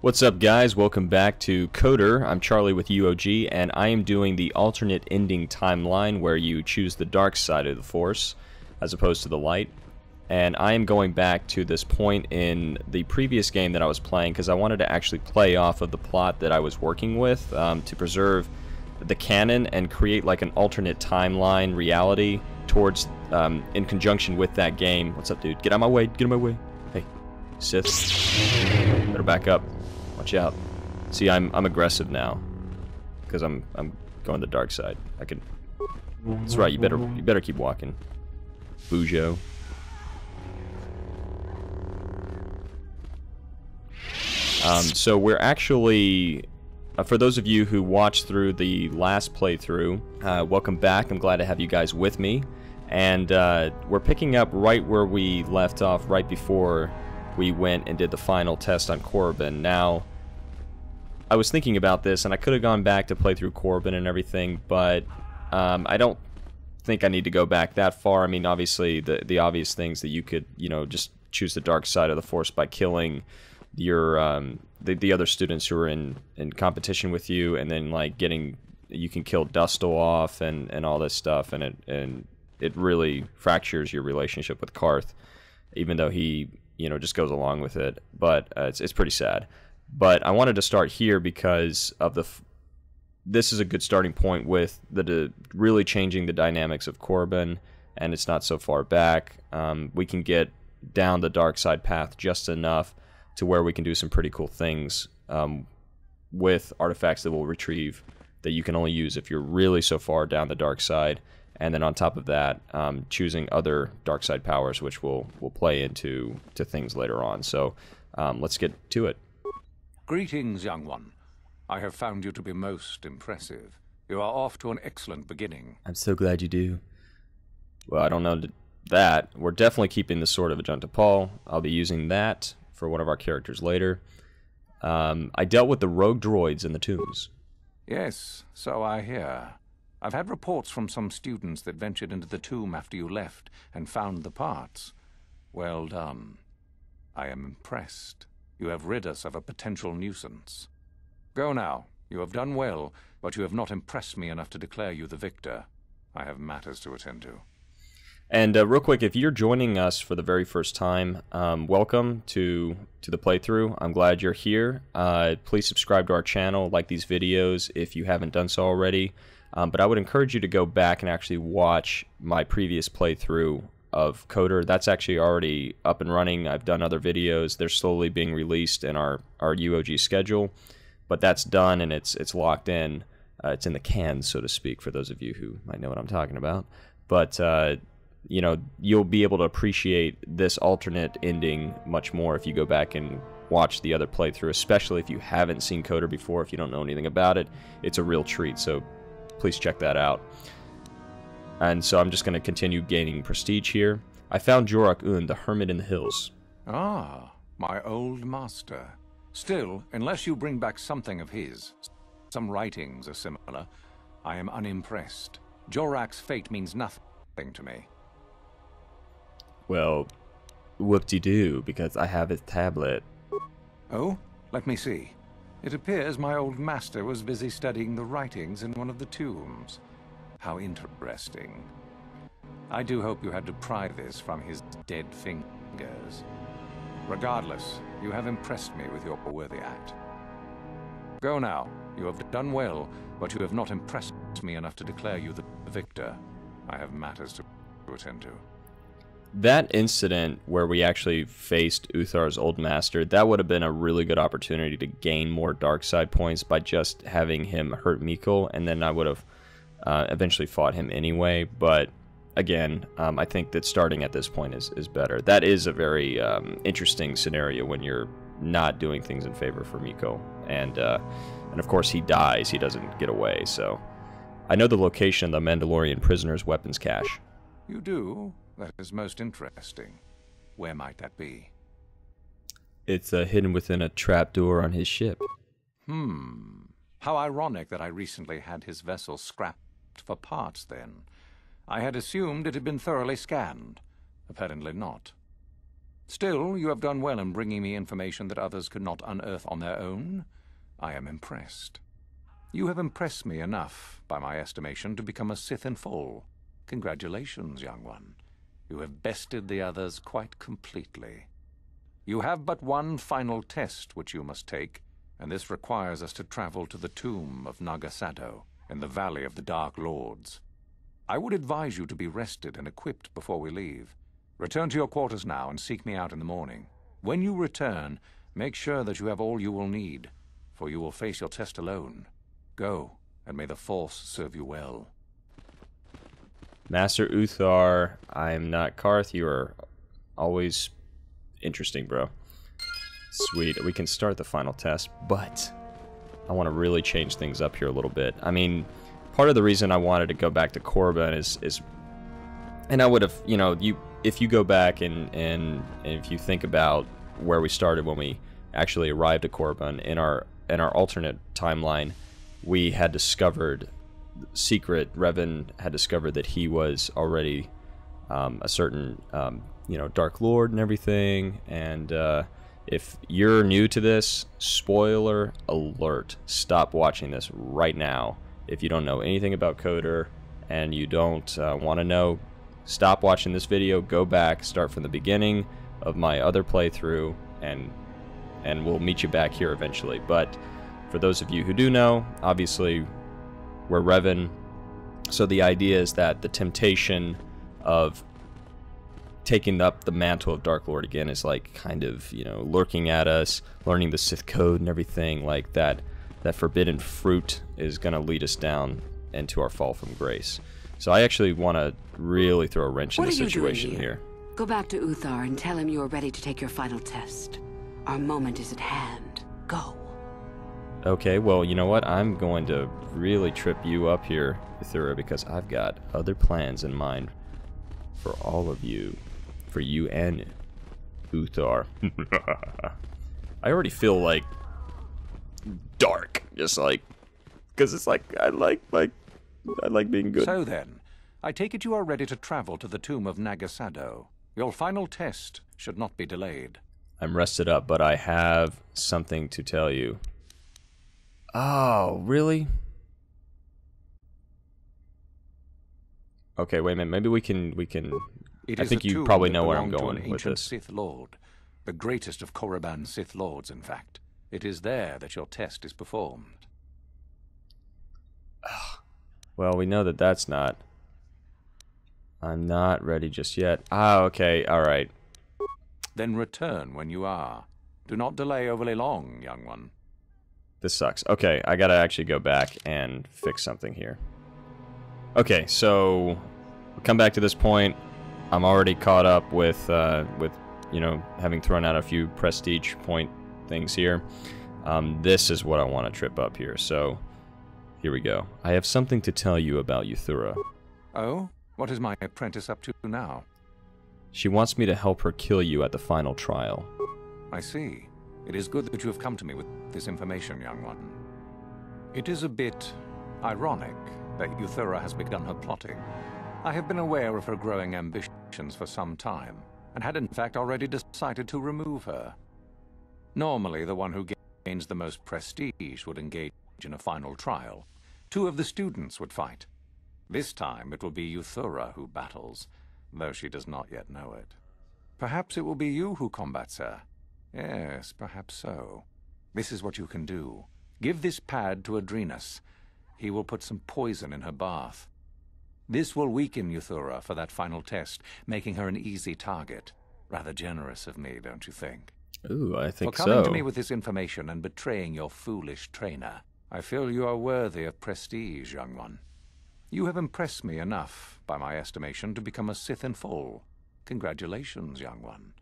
What's up, guys? Welcome back to KOTOR. I'm Charlie with UOG, and I am doing the alternate ending timeline where you choose the dark side of the Force as opposed to the light. And I am going back to this point in the previous game that I was playing because I wanted to actually play off of the plot that I was working with to preserve the canon and create like an alternate timeline reality towards in conjunction with that game. What's up, dude? Get out of my way. Get out of my way. Hey, Sith. Better back up. Watch out. See, I'm aggressive now because I'm going the dark side. I can. That's right. You better keep walking. Bujo. So we're actually, for those of you who watched through the last playthrough, welcome back. I'm glad to have you guys with me. And we're picking up right where we left off right before we went and did the final test on Korriban. Now, I was thinking about this, and I could have gone back to play through Korriban and everything, but I don't think I need to go back that far. I mean, obviously, the obvious things that you could, just choose the dark side of the Force by killing your the other students who are in competition with you, and then like you can kill Dustil off and all this stuff, and it really fractures your relationship with Karth, even though he just goes along with it. But it's pretty sad. But I wanted to start here because of this is a good starting point with really changing the dynamics of Korriban, and it's not so far back. We can get down the dark side path just enough to where we can do some pretty cool things with artifacts that we'll retrieve that you can only use if you're really so far down the dark side. And then on top of that, choosing other dark side powers, which will play into things later on. So let's get to it. Greetings, young one. I have found you to be most impressive. You are off to an excellent beginning. I'm so glad you do. Well, I don't know that. We're definitely keeping the Sword of Ajunta Paul. I'll be using that for one of our characters later. I dealt with the rogue droids in the tombs. Yes, so I hear. I've had reports from some students that ventured into the tomb after you left and found the parts. Well done. I am impressed. You have rid us of a potential nuisance. Go now. You have done well, but you have not impressed me enough to declare you the victor. I have matters to attend to. And real quick, if you're joining us for the very first time, welcome to the playthrough. I'm glad you're here. Please subscribe to our channel, like these videos if you haven't done so already. But I would encourage you to go back and actually watch my previous playthrough of KOTOR. That's actually already up and running. I've done other videos. They're slowly being released in our UOG schedule. But that's done and it's locked in. It's in the can, so to speak, for those of you who might know what I'm talking about. But you'll be able to appreciate this alternate ending much more if you go back and watch the other playthrough, especially if you haven't seen KOTOR before, if you don't know anything about it. It's a real treat, so please check that out. And so I'm just going to continue gaining prestige here. I found Jorak-Un, the hermit in the hills. Ah, my old master. Still, unless you bring back something of his, some writings are similar, I am unimpressed. Jorak's fate means nothing to me. Well, whoop-de-doo, because I have his tablet. Oh? Let me see. It appears my old master was busy studying the writings in one of the tombs. How interesting. I do hope you had to pry this from his dead fingers. Regardless, you have impressed me with your worthy act. Go now. You have done well, but you have not impressed me enough to declare you the victor. I have matters to attend to. That incident where we actually faced Uthar's old master, that would have been a really good opportunity to gain more dark side points by just having him hurt Mikkel, and then I would have eventually fought him anyway. But again, I think that starting at this point is better. That is a very interesting scenario when you're not doing things in favor for Mikkel, and of course he dies, he doesn't get away. So I know the location of the Mandalorian prisoner's weapons cache. You do? That is most interesting. Where might that be? It's hidden within a trapdoor on his ship. How ironic that I recently had his vessel scrapped for parts then. I had assumed it had been thoroughly scanned. Apparently not. Still, you have done well in bringing me information that others could not unearth on their own. I am impressed. You have impressed me enough, by my estimation, to become a Sith in full. Congratulations, young one. You have bested the others quite completely. You have but one final test which you must take, and this requires us to travel to the tomb of Nagasado in the Valley of the Dark Lords. I would advise you to be rested and equipped before we leave. Return to your quarters now and seek me out in the morning. When you return, make sure that you have all you will need, for you will face your test alone. Go, and may the Force serve you well. Master Uthar, I am not Karth. You are always interesting, bro. Sweet. We can start the final test, but I want to really change things up here a little bit. I mean, part of the reason I wanted to go back to Korriban is and I would have, you know, if you go back and if you think about where we started when we actually arrived at Korriban, in our alternate timeline, we had discovered Revan had discovered that he was already a certain you know, Dark Lord and everything. And if you're new to this, spoiler alert, stop watching this right now. If you don't know anything about KOTOR and you don't want to know, stop watching this video, go back, start from the beginning of my other playthrough, and we'll meet you back here eventually. But for those of you who do know, obviously we're Revan, so the idea is that the temptation of taking up the mantle of Dark Lord again is like kind of, you know, lurking at us, learning the Sith code and everything like that. That forbidden fruit is going to lead us down into our fall from grace. So I actually want to really throw a wrench in the situation here. Go back to Uthar and tell him you are ready to take your final test. Our moment is at hand. Go. Okay, well, you know what? I'm going to really trip you up here, Uthura, because I've got other plans in mind for all of you. For you and Uthar. I already feel like dark, just like, because it's like I like being good. So then, I take it you are ready to travel to the tomb of Nagasado. Your final test should not be delayed. I'm rested up, but I have something to tell you. Oh, really? Okay, wait a minute. Maybe we can. I think you probably know where I'm going with this. Sith Lord, the greatest of Korriban's Sith Lords, in fact. It is there that your test is performed. Well, we know that that's not. I'm not ready just yet. Ah, okay, all right. Then return when you are. Do not delay overly long, young one. This sucks. Okay, I gotta actually go back and fix something here. Okay, so we'll come back to this point. I'm already caught up with you know, having thrown out a few prestige point things here. This is what I want to trip up here. So here we go. I have something to tell you about Uthura. Oh? What is my apprentice up to now? She wants me to help her kill you at the final trial. I see. It is good that you have come to me with this information, young one. It is a bit ironic that Uthura has begun her plotting. I have been aware of her growing ambitions for some time, and had in fact already decided to remove her. Normally, the one who gains the most prestige would engage in a final trial. 2 of the students would fight. This time it will be Uthura who battles, though she does not yet know it. Perhaps it will be you who combats her. Yes, perhaps so. This is what you can do. Give this pad to Adrenus. He will put some poison in her bath. This will weaken Uthura for that final test, making her an easy target. Rather generous of me, don't you think? Ooh, I think so. For coming to me with this information and betraying your foolish trainer, I feel you are worthy of prestige, young one. You have impressed me enough, by my estimation, to become a Sith in full. Congratulations, young one.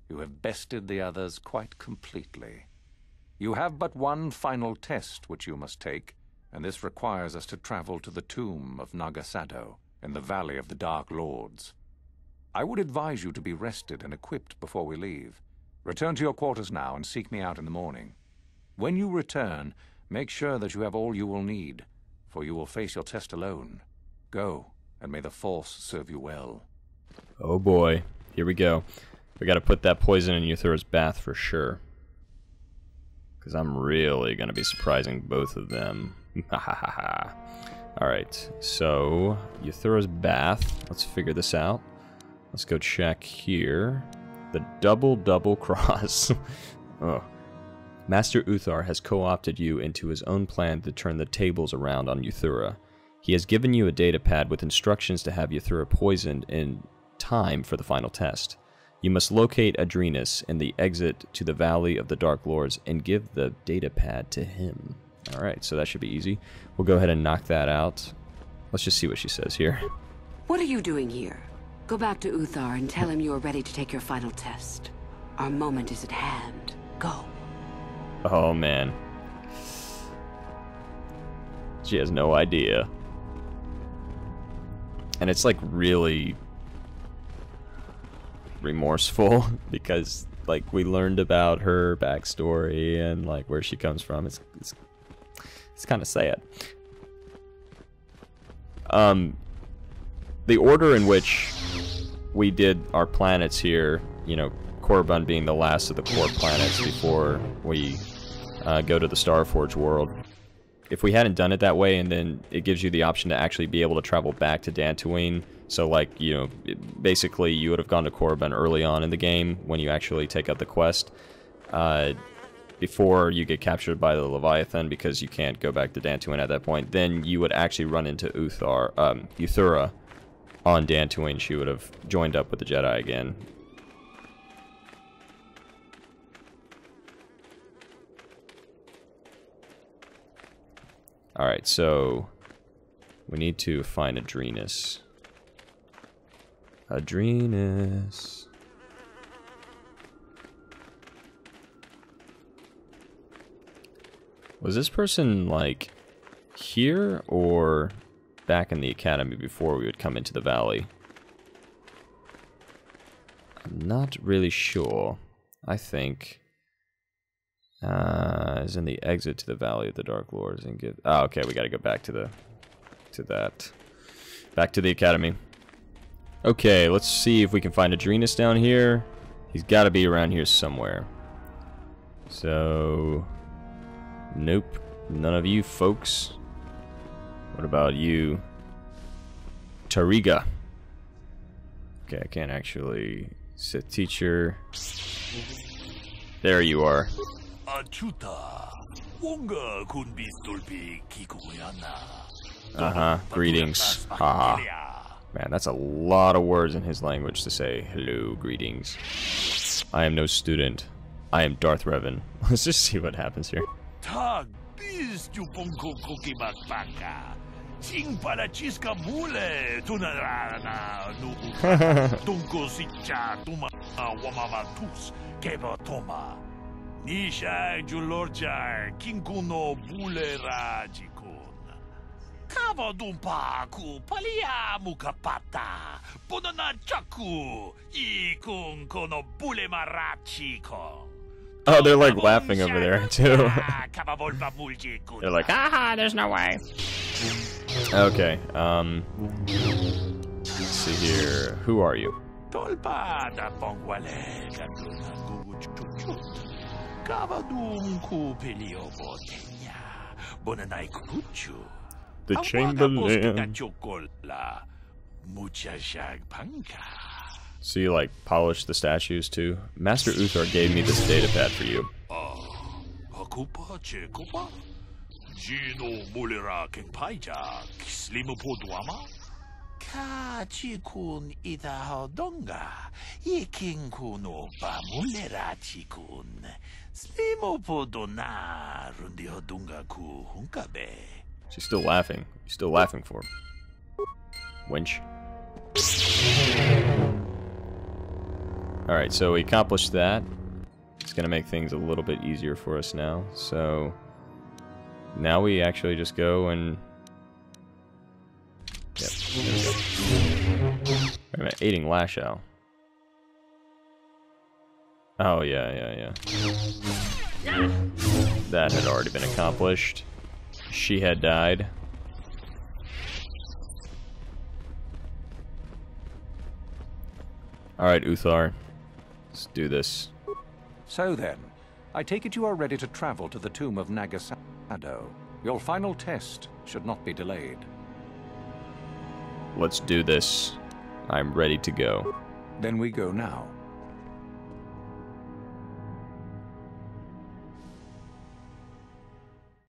You have bested the others quite completely. You have but one final test which you must take, and this requires us to travel to the tomb of Nagasado in the Valley of the Dark Lords. I would advise you to be rested and equipped before we leave. Return to your quarters now and seek me out in the morning. When you return, make sure that you have all you will need, for you will face your test alone. Go, and may the Force serve you well. Oh boy, here we go. We gotta put that poison in Euthura's bath for sure. Because I'm really gonna be surprising both of them. Alright, so Euthura's bath. Let's figure this out. Let's go check here. The double cross. Oh. Master Uthar has co-opted you into his own plan to turn the tables around on Euthura. He has given you a data pad with instructions to have Euthura poisoned in time for the final test. You must locate Adrenus in the exit to the Valley of the Dark Lords and give the data pad to him. Alright, so that should be easy. We'll go ahead and knock that out. Let's just see what she says here. What are you doing here? Go back to Uthar and tell him you are ready to take your final test. Our moment is at hand. Go. Oh, man. She has no idea. And it's, like, really remorseful because, like, we learned about her backstory and, like, where she comes from. It's kind of sad. The order in which we did our planets here, you know, Korriban being the last of the core planets before we go to the Starforge world. If we hadn't done it that way, and then it gives you the option to actually be able to travel back to Dantooine, so like, you know, basically you would have gone to Korriban early on in the game when you actually take up the quest, before you get captured by the Leviathan, because you can't go back to Dantooine at that point, then you would actually run into Euthura on Dantooine. She would have joined up with the Jedi again. Alright, so we need to find Adrenus. Adrenus. Was this person, like, here or back in the academy before we would come into the valley? I'm not really sure. I think is in the exit to the Valley of the Dark Lords and give. Oh, okay, we got to go back to back to the academy. Okay, let's see if we can find Adrenus down here. He's got to be around here somewhere. So, nope, none of you folks. What about you, Tariga? Okay, I can't actually. Sith teacher. There you are. Greetings. Haha. Man, that's a lot of words in his language to say hello, greetings. I am no student. I am Darth Revan. Let's just see what happens here. Oh, they're like laughing over there too. They're like, haha, there's no way. Okay, let's see here. Who are you? The Chamberlain. So you like polish the statues too? Master Uthar gave me this data pad for you. She's still laughing. You're still laughing for him. Wench. Alright, so we accomplished that. It's gonna make things a little bit easier for us now. So now we actually just go and yep. Wait a minute, aiding Lashow. Oh yeah. That had already been accomplished. She had died. Alright, Uthar. Let's do this. So then, I take it you are ready to travel to the tomb of Nagasado. Your final test should not be delayed. Let's do this. I'm ready to go. Then we go now.